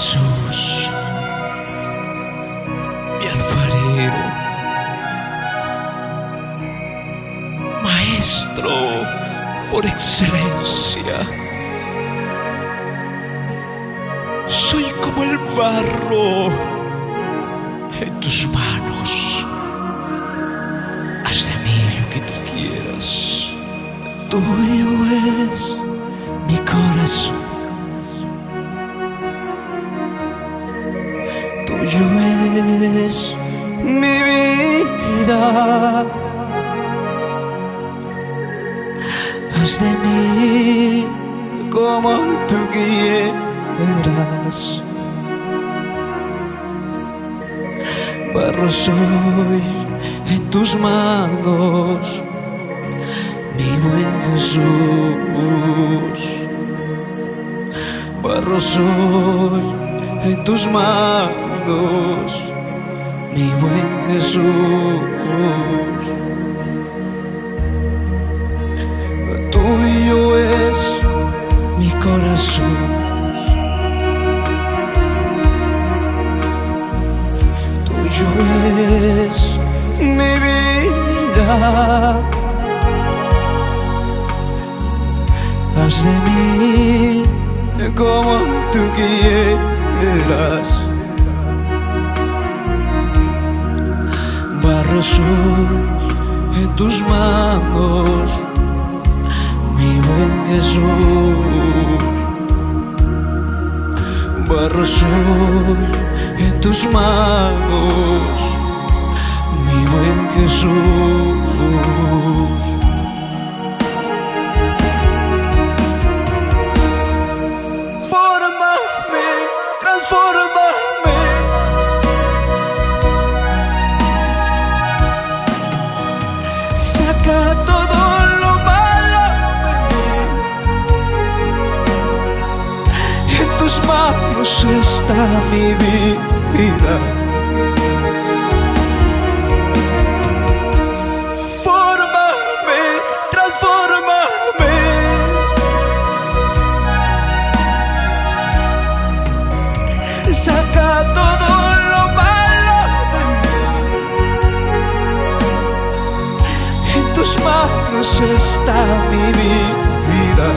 Jesús, mi alfarero, maestro por excelencia. Soy como el barro en tus manos. Haz de mí lo que tú quieras. Tuyo es mi corazón, tuyo es mi vida. Haz de mí como tú quieras. Barro soy en tus manos, mi buen Jesús. Barro soy en tus manos, mi buen Jesús. Tuyo es mi corazón, tuyo es mi vida. Haz de mí como tú quieras. Barro soy en tus manos, mi buen Jesús. Barro soy en tus manos, mi buen Jesús. Fórmame, transfórmame. Saca todo lo malo de mí. En tus manos está mi vida. Fórmame, transfórmame. Saca todo lo malo de mí. En tus manos está mi vida.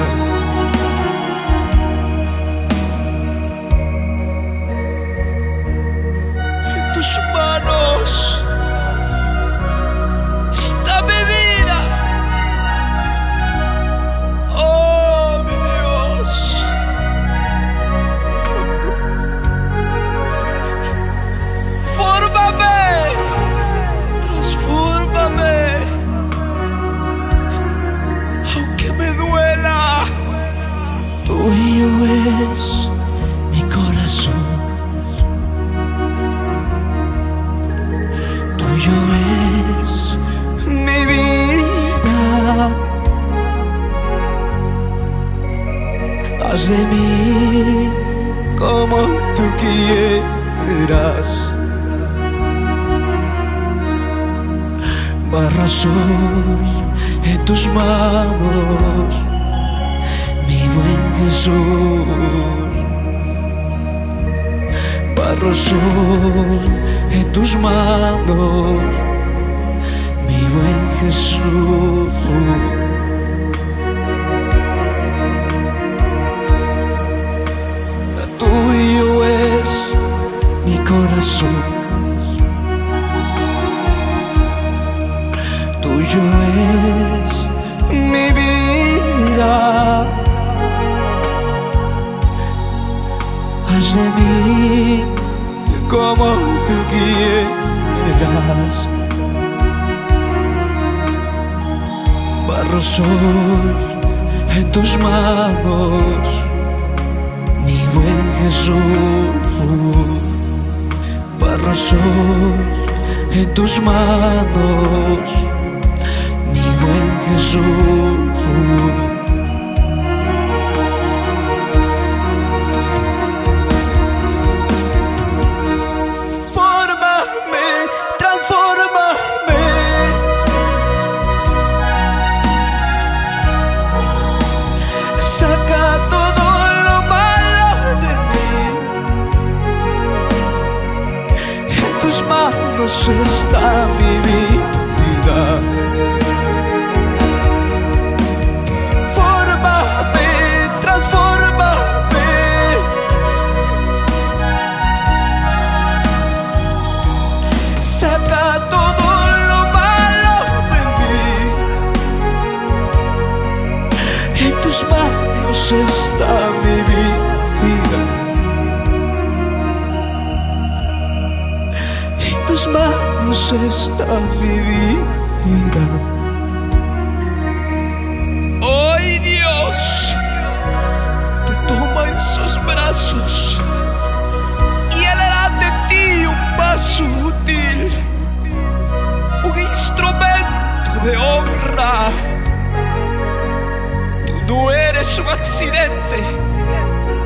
En tus manos está mi vida. Oh, mi Dios. Fórmame, transfórmame, aunque me duela. Tuyo es mi corazón, tuyo es mi vida. Haz de mí como tú quieras. Barro soy en tus manos, mi buen Jesús. Barro soy en tus manos, mi buen Jesús. Tuyo es mi corazón, tuyo es mi vida. Haz de mí como tú quieras. Barro soy en tus manos, mi buen Jesús. Barro soy en tus manos, mi buen Jesús. Fórmame, transfórmame. Saca todo lo malo de mí. está mi vida. Fórmame, transfórmame. Saca todo lo malo de mí. En tus manos está mi vida. En tus manos está mi vida. Hoy Dios te toma en sus brazos y Él hará de ti un vaso útil, un instrumento de honra. Tú no eres un accidente,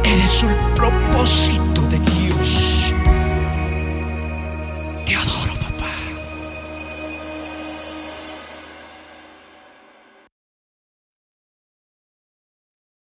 eres un propósito.